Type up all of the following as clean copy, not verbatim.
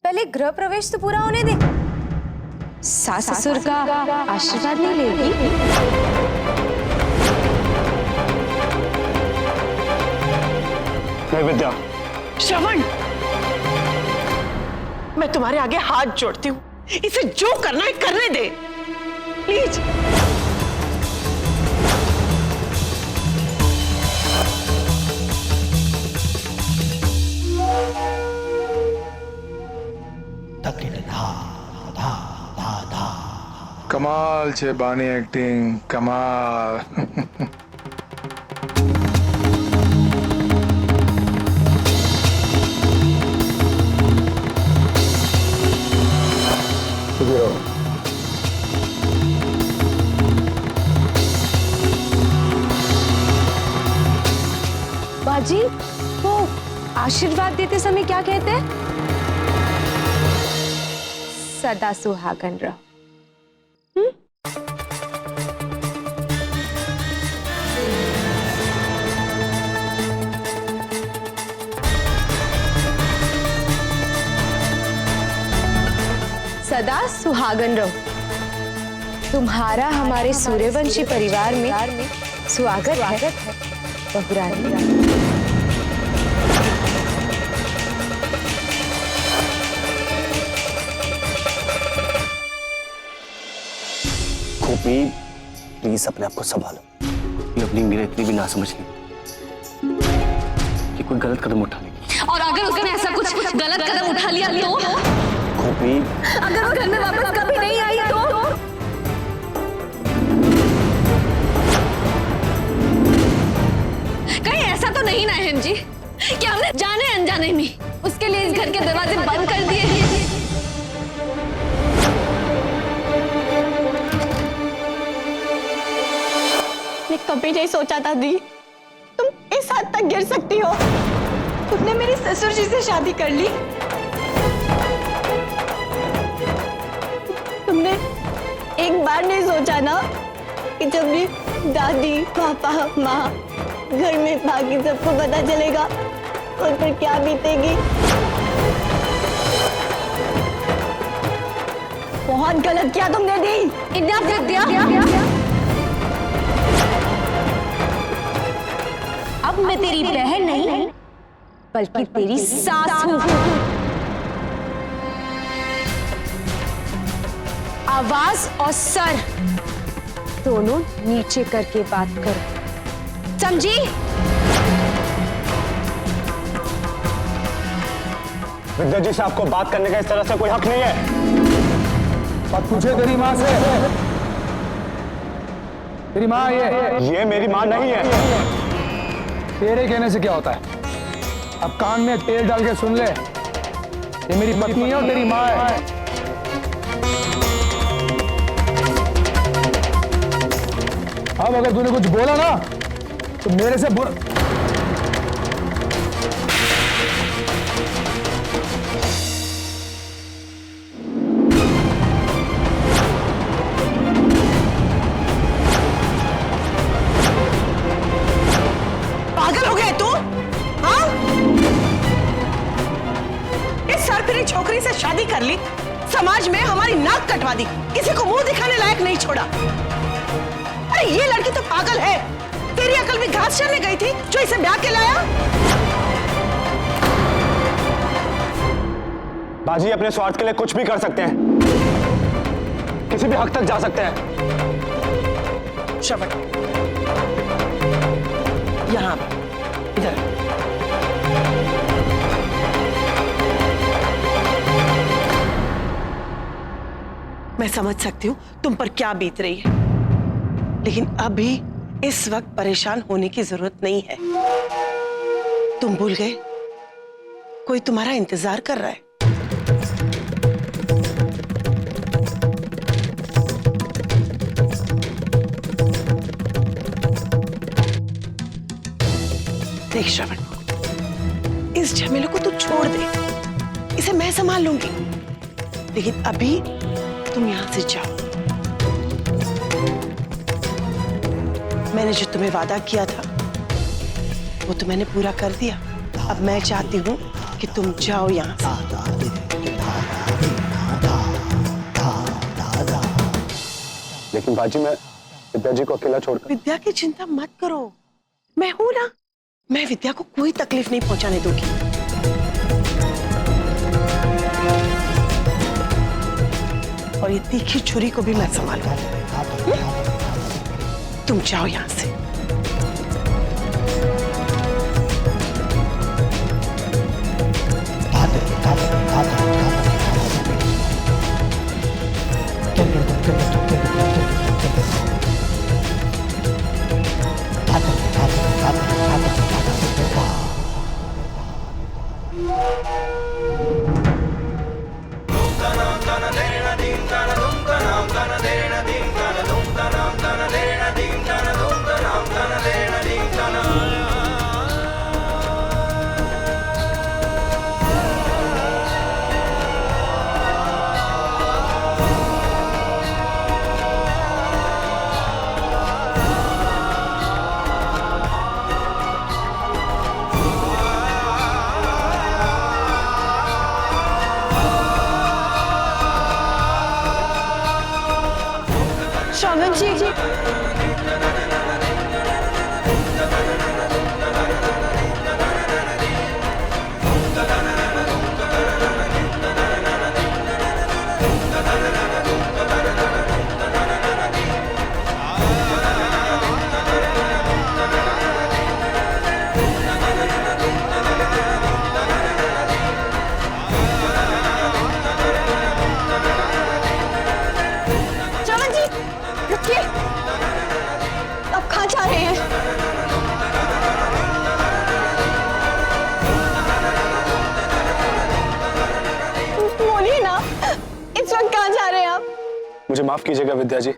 पहले गृह प्रवेश तो पूरा होने दे। सास ससुर का आशीर्वाद नहीं लेगी? नहीं विद्या। श्रवण, मैं तुम्हारे आगे हाथ जोड़ती हूँ, इसे जो करना है करने दे, प्लीज। कमाल છે બાની એક્ટિંગ, કમાલ। बाजी, वो आशीर्वाद देते समय क्या कहते हैं? सदा सुहागन रहो। सदा सुहागन रहो। तुम्हारा हमारे सूर्यवंशी परिवार में स्वागत है बहुरानी। गोपी, प्लीज अपने आप को संभालो। ये अपनी मेरे इतनी भी ना समझ ली कि कोई गलत कदम उठा लेगी। और अगर उसने ऐसा कुछ गलत कदम उठा लिया तो? गोपी, अगर वो घर में वापस कभी नहीं आई तो? कहीं ऐसा तो नहीं ना बहन जी कि हमने जाने अनजाने में उसके लिए इस घर के दरवाजे बंद कर दिए हैं? मैं कभी नहीं सोचा था दी तुम इस हद तक गिर सकती हो। तुमने मेरी ससुर जी से शादी कर ली। तुमने एक बार नहीं सोचा ना कि जब भी दादी पापा माँ घर में बाकी सबको पता चलेगा उन पर क्या बीतेगी। बहुत गलत किया तुमने दी। इन्हें कर दिया। अब मैं तेरी बहन नहीं बल्कि तेरी सास हूं। आवाज और सर दोनों नीचे करके बात करो, समझी? विद्या जी से आपको बात करने का इस तरह से कोई हक नहीं है। बात पूछे तेरी माँ से। तेरी माँ ये मेरी माँ नहीं है। तेरे कहने से क्या होता है? अब कान में तेल डाल के सुन ले, ये मेरी पत्नी है और तेरी माँ है। अब अगर तूने कुछ बोला ना तो मेरे से बुरा। पागल हो गए तू? हाँ? इस सरफिरी छोकरी से शादी कर ली, समाज में हमारी नाक कटवा दी, किसी को मुंह दिखाने लायक नहीं छोड़ा। अरे ये लड़की तो पागल है। तेरी अकल भी घास चरने गई थी जो इसे ब्याह के लाया। बाजी अपने स्वार्थ के लिए कुछ भी कर सकते हैं, किसी भी हद तक जा सकते हैं। श्रवण, यहाँ इधर। मैं समझ सकती हूँ तुम पर क्या बीत रही है, लेकिन अभी इस वक्त परेशान होने की जरूरत नहीं है। तुम भूल गए कोई तुम्हारा इंतजार कर रहा है। देख श्रवण, इस झमेले को तू छोड़ दे, इसे मैं संभाल लूंगी। लेकिन अभी तुम यहां से जाओ। मैंने जो तुम्हें वादा किया था वो तो मैंने पूरा कर दिया। अब मैं चाहती हूं कि तुम जाओ यहां से। लेकिन बाजी मैं विद्या जी को अकेला छोड़कर। विद्या की चिंता मत करो, मैं हूं ना। मैं विद्या को कोई तकलीफ नहीं पहुंचाने दूंगी। और ये तीखी छुरी को भी मैं संभालूंगी। तुम जाओ यहां से। श्रावण जी, श्रावण जी, रुकिए। आप कहाँ जा रहे हैं? बोलिए ना, इस वक्त कहाँ जा रहे हैं आप? मुझे माफ कीजिएगा विद्या जी,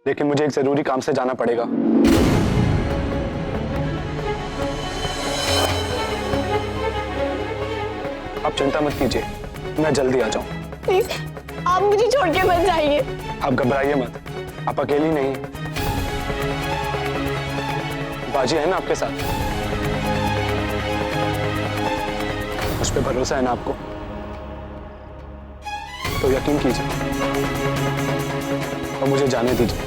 लेकिन मुझे एक जरूरी काम से जाना पड़ेगा। आप चिंता मत कीजिए, मैं जल्दी आ जाऊं। प्लीज, आप मुझे छोड़ के मत जाइए। आप घबराइए मत, आप अकेली नहीं, बाजी है ना आपके साथ। उस पर भरोसा है ना आपको, तो यकीन कीजिए और मुझे जाने दीजिए।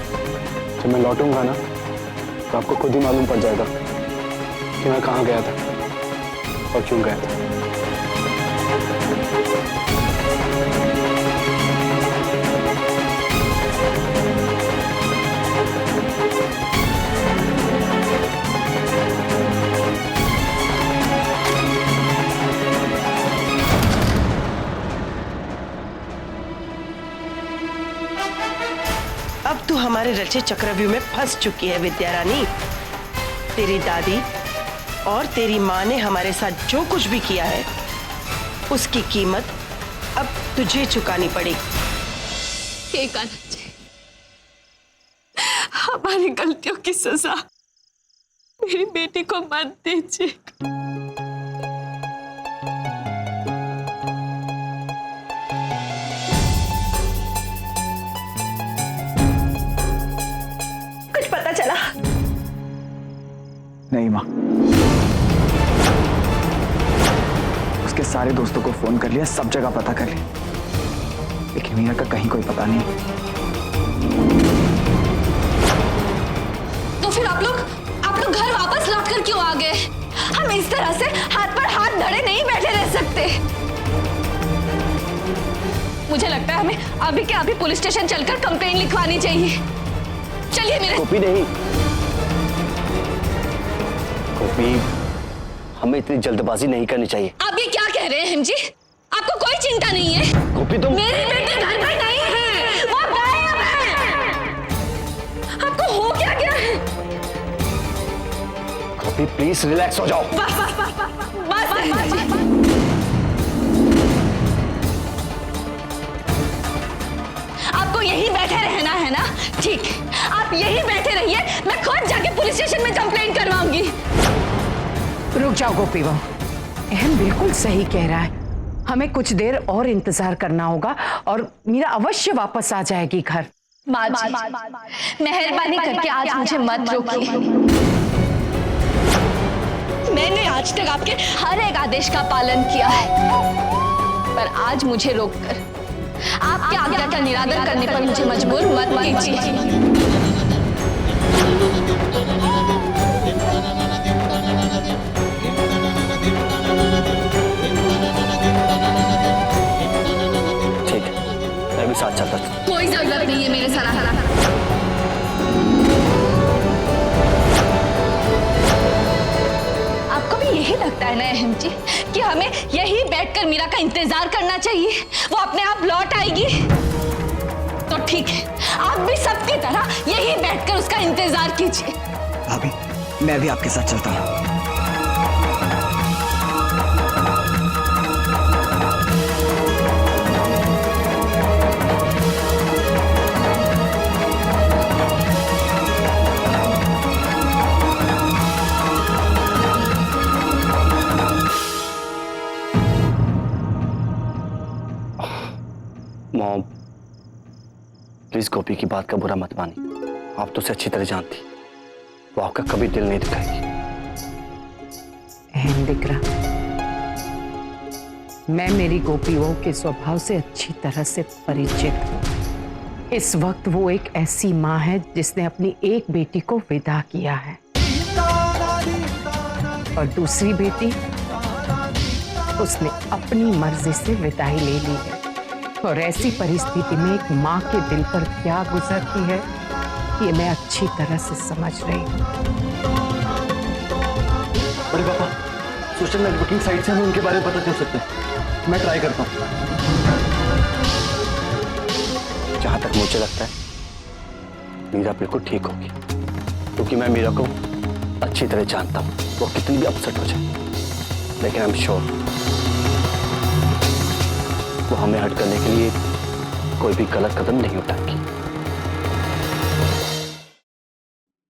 जब मैं लौटूंगा ना तो आपको खुद ही मालूम पड़ जाएगा कि मैं कहाँ गया था और क्यों गया था। अब तू हमारे रचे चक्रव्यूह में फंस चुकी है विद्या रानी। तेरी दादी और तेरी माँ ने हमारे साथ जो कुछ भी किया है उसकी कीमत अब तुझे चुकानी पड़ेगी। एक आनंद जी, हमारी गलतियों की सजा मेरी बेटी को मत दीजिए। कुछ पता चला? नहीं माँ, उसके सारे दोस्तों को फोन कर लिया, सब जगह पता कर लिया, लेकिन मीरा का कहीं कोई पता नहीं। तो फिर आप लोग घर वापस लौट कर क्यों आ गए? हम इस तरह से हाथ पर हाथ धरे नहीं बैठे रह सकते। मुझे लगता है हमें अभी के अभी पुलिस स्टेशन चलकर कंप्लेंट लिखवानी चाहिए। चलिए मेरे। गोपी नहीं, गोपी, हमें इतनी जल्दबाजी नहीं करनी चाहिए। आप ये क्या कह रहे हैं हिम जी? आपको कोई चिंता नहीं है? गोपी तुम। मेरी बेटी घर में नहीं है, वो गायब है। आपको हो क्या गया है? गोपी प्लीज रिलैक्स हो जाओ। बस आपको यहीं बैठे रहना है ना? ठीक, आप यहीं बैठे रहिए, मैं खुद जाके पुलिस स्टेशन में कंप्लेंट करवाऊंगी। रुक जाओ गोपी बहू, अहम बिल्कुल सही कह रहा है। हमें कुछ देर और इंतजार करना होगा और मीरा अवश्य वापस आ जाएगी घर। माँ जी, मेहरबानी करके आज मुझे मत रोकिए। मैंने आज तक आपके हर एक आदेश का पालन किया है, पर आज मुझे रोककर आपकी आज्ञा का निरादर करने पर मुझे मजबूर मत कीजिए। ठीक है, मैं भी साथ चलता था। कोई जरूरत नहीं है मेरे सराहना। आपको भी यही लगता है ना अहम जी कि हमें यही बैठकर मीरा का इंतजार करना चाहिए, वो अपने आप लौट आएगी? तो ठीक है, आप भी सबकी तरह यही बैठकर उसका इंतजार कीजिए। भाभी, मैं भी आपके साथ चलता हूँ। मॉम, प्लीज गोपी की बात का बुरा मत मानी। आप तो उसे अच्छी तरह जानती, वो आपका कभी दिल नहीं दुखाएगी। अहम दिख रहा, मैं मेरी गोपी बहू के स्वभाव से अच्छी तरह से परिचित हूँ। इस वक्त वो एक ऐसी माँ है जिसने अपनी एक बेटी को विदा किया है और दूसरी बेटी उसने अपनी मर्जी से विदाई ले ली है। और ऐसी परिस्थिति में एक माँ के दिल पर क्या गुजरती है, ये मैं अच्छी तरह से समझ रही हूँ। अरे पापा, सोशल नेटवर्किंग साइट से हमें उनके बारे में पता चल सकता है। मैं ट्राई करता हूँ। जहां तक मुझे लगता है मीरा बिल्कुल ठीक होगी, क्योंकि मैं मीरा को अच्छी तरह जानता हूँ। वो कितनी भी अपसेट हो जाए, लेकिन आई एम श्योर वो हमें हट करने के लिए कोई भी गलत कदम नहीं उठाएगी।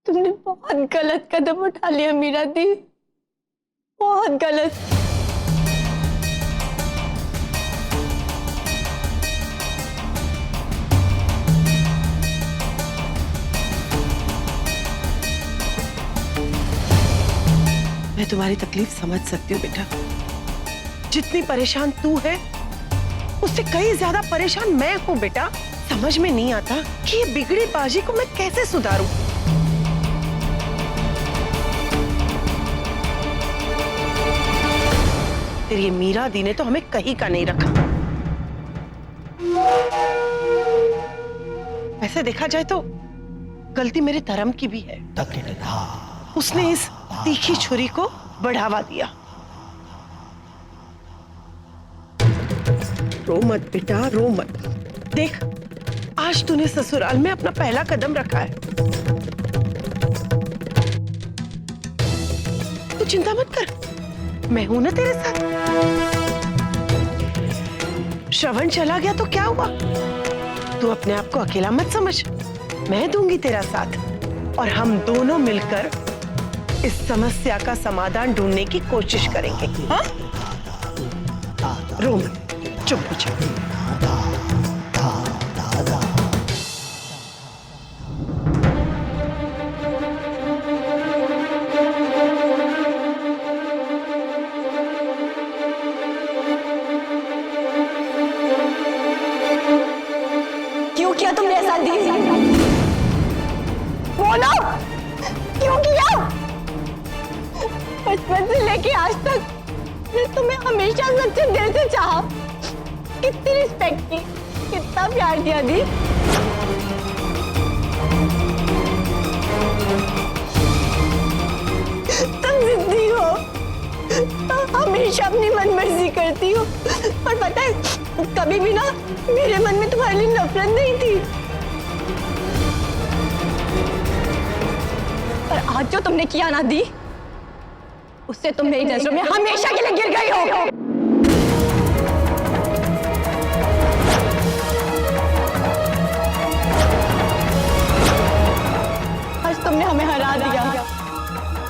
तुमने बहुत गलत कदम उठा लिया मीरा दी, बहुत गलत। मैं तुम्हारी तकलीफ समझ सकती हूँ बेटा। जितनी परेशान तू है उससे कई ज्यादा परेशान मैं हूँ बेटा। समझ में नहीं आता कि ये बिगड़ी बाजी को मैं कैसे सुधारूं। तेरी ये मीरा दी ने तो हमें कहीं का नहीं रखा। वैसे देखा जाए तो गलती मेरे धर्म की भी है। उसने इस तीखी छुरी को बढ़ावा दिया। रो मत बेटा, रो मत। देख, आज तूने ससुराल में अपना पहला कदम रखा है। तू चिंता मत कर, मैं हूं ना तेरे साथ। श्रवण चला गया तो क्या हुआ? तू अपने आप को अकेला मत समझ, मैं दूंगी तेरा साथ और हम दोनों मिलकर इस समस्या का समाधान ढूंढने की कोशिश करेंगे। हाँ? रो मत, चुप हो जा। क्यों किया तुमने ऐसा दी? बोलो, क्यों किया? बचपन से लेके आज तक मैं तुम्हें हमेशा सच्चे दिल से चाहा। कितनी रिस्पेक्ट की, कितना प्यार दिया दी। तुम जिद्दी हो, हमेशा अपनी मनमर्जी करती हो, पर पता है कभी भी ना मेरे मन में तुम्हारे लिए नफरत नहीं थी। पर आज जो तुमने किया ना दी, उससे तुम मेरी नजरों में हमेशा के लिए गिर गई हो। आज तुमने हमें हरा दिया,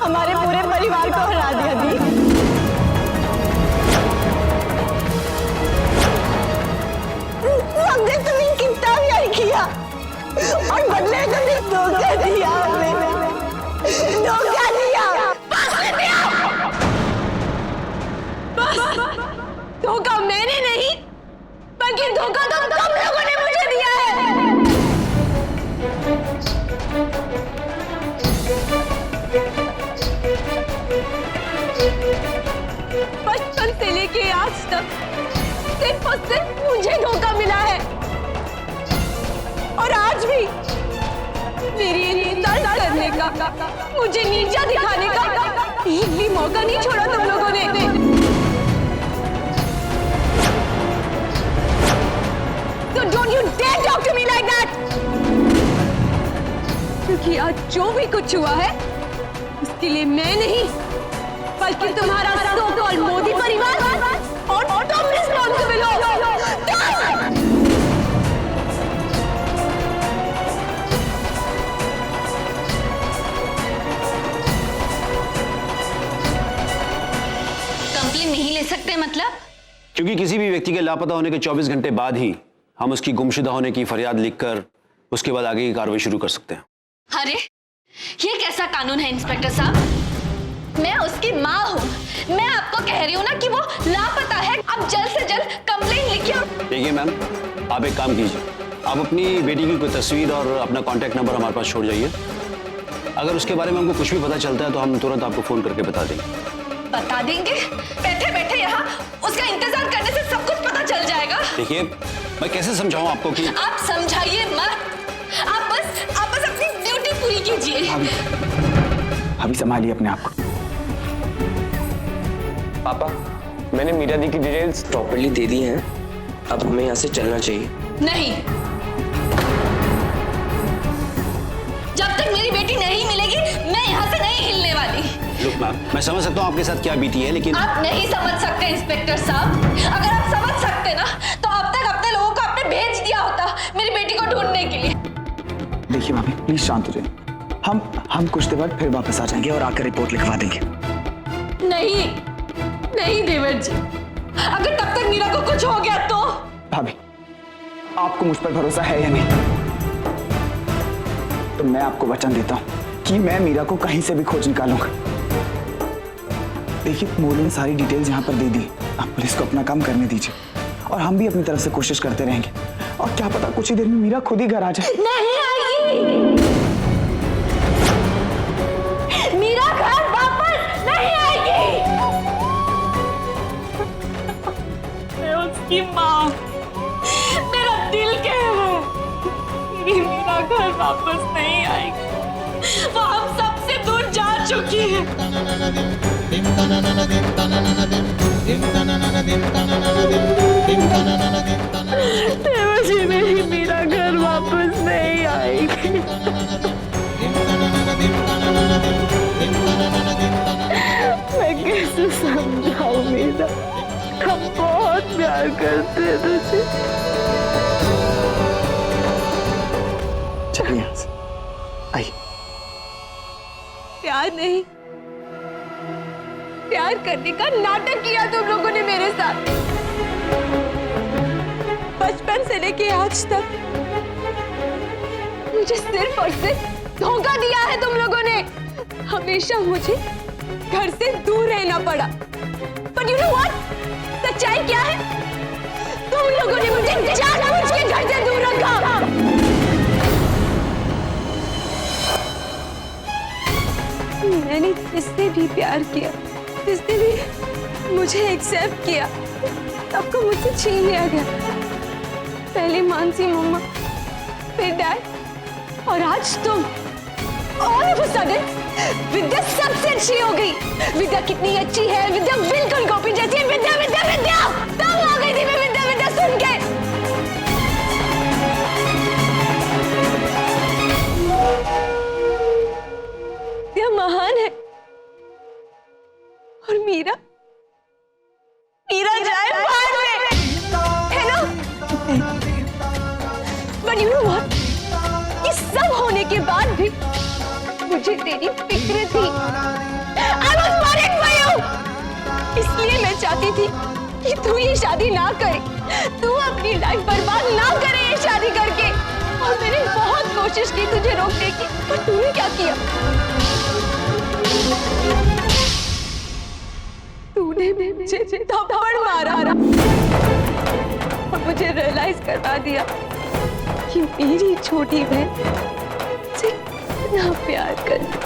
हमारे पूरे परिवार को हरा दिया दी। हमने तुम्हें कितना प्यार किया और बदले में तुमने धोखा दिया, धोखा दिया। धोखा मैंने नहीं, कि धोखा तो तुम लोगों ने मुझे दिया है। बचपन से लेके आज तक सिर्फ और सिर्फ मुझे धोखा मिला है, और आज भी मेरी इंतजार करने का, मुझे नीचा दिखाने का एक भी मौका नहीं छोड़ा तुम लोगों ने। So don't you dare talk to me like that! क्योंकि आज जो भी कुछ हुआ है उसके लिए मैं नहीं, बल्कि तुम्हारा सो कॉल्ड मोदी परिवार और तुम रिस्पॉन्सिबल हो। कंप्लेन नहीं ले सकते मतलब? क्योंकि किसी भी व्यक्ति के लापता होने के 24 घंटे बाद ही हम उसकी गुमशुदा होने की फरियाद लिखकर उसके बाद आगे की कार्रवाई शुरू कर सकते हैं। अरे ये कैसा कानून है इंस्पेक्टर साहब? मैं उसकी माँ हूँ, मैं आपको कह रही हूँ ना कि वो लापता है। अब जल्द से जल्द कंप्लेन लिखिए। देखिए मैम, आप एक काम कीजिए, आप अपनी बेटी की कोई तस्वीर और अपना कॉन्टैक्ट नंबर हमारे पास छोड़ जाइए। अगर उसके बारे में हमको कुछ भी पता चलता है तो हम तुरंत आपको फोन करके बता देंगे। बता देंगे? बैठे बैठे यहाँ उसका इंतजार करने से सब कुछ पता चल जाएगा। देखिए, मैं कैसे समझाऊं आपको कि आप समझाइए मत, आप बस अपनी ड्यूटी पूरी कीजिए। अभी संभालिए अपने आप को। पापा, मैंने मीरा दी की डिटेल्स प्रॉपर्ली दे दी हैं, अब हमें यहाँ से चलना चाहिए। नहीं, जब तक मेरी बेटी नहीं मिलेगी मैं यहाँ से नहीं हिलने वाली। लुक मैम, मैं समझ सकता हूँ आपके साथ क्या बीती है, लेकिन आप नहीं समझ सकते इंस्पेक्टर साहब। अगर आप समझ सकते ना तो अब तक अपने लोगों को आपने भेज दिया होता मेरी बेटी को ढूंढने के लिए। देखिए भाभी, प्लीज शांत हो जाइए। हम कुछ देर बाद फिर वापस आ जाएंगे और आकर रिपोर्ट लिखवा देंगे। नहीं नहीं देवर जी, अगर तब तक मीरा को कुछ हो गया तो? भाभी, आपको मुझ पर भरोसा है या नहीं? तो मैं आपको वचन देता हूं कि मैं मीरा को कहीं से भी खोज निकालूंगा। देखिए, मोदी ने सारी डिटेल्स यहाँ पर दे दी, आप पुलिस को अपना काम करने दीजिए और हम भी अपनी तरफ से कोशिश करते रहेंगे। और क्या पता कुछ ही देर में मीरा खुद ही घर आ जाए। नहीं आएगी मीरा, घर वापस नहीं आएगी। मैं उसकी माँ, मेरा दिल कह रहा है मेरी मीरा घर वापस नहीं आएगी। वो हम सबसे दूर जा चुकी है। देवर जी, मेरी मीरा घर वापस नहीं आएगी। मैं कैसे समझाऊं मीरा, हम बहुत प्यार करते हैं तुझे। चलिए यहाँ से आइए। प्यार नहीं, प्यार करने का नाटक किया तुम लोगों ने मेरे साथ। बचपन से लेके आज तक मुझे सिर्फ और सिर्फ धोखा दिया है तुम लोगों ने। हमेशा मुझे घर से दूर रहना पड़ा। But you know what? सच्चाई क्या है? तुम लोगों ने मुझे जानबूझ के घर से दूर रखा। मैंने जिससे भी प्यार किया, जिसने भी मुझे एक्सेप्ट किया, सबको मुझसे छीन लिया गया। पहले मानसी मम्मा, फिर डैड, और आज तुम। All of a sudden, विद्या सबसे अच्छी हो गई। विद्या कितनी अच्छी है, विद्या बिल्कुल कॉपी जैसी है। विद्या विद्या विद्या तब आ गई थी मैं विद्या विद्या सुन के। विद्या महान है और मीरा जाए बाहर में, है ना? But you know what? ये सब होने के बाद भी मुझे तेरी फिक्र थी। I was worried for you. इसलिए मैं चाहती थी कि तू ये शादी ना करे, तू अपनी लाइफ बर्बाद ना करे ये शादी करके। और मैंने बहुत कोशिश की तुझे रोकने की, पर तूने क्या किया? तूने मुझे थप्पड़ मारा और मुझे रियलाइज करवा दिया कि मेरी छोटी बहन से कितना प्यार करती।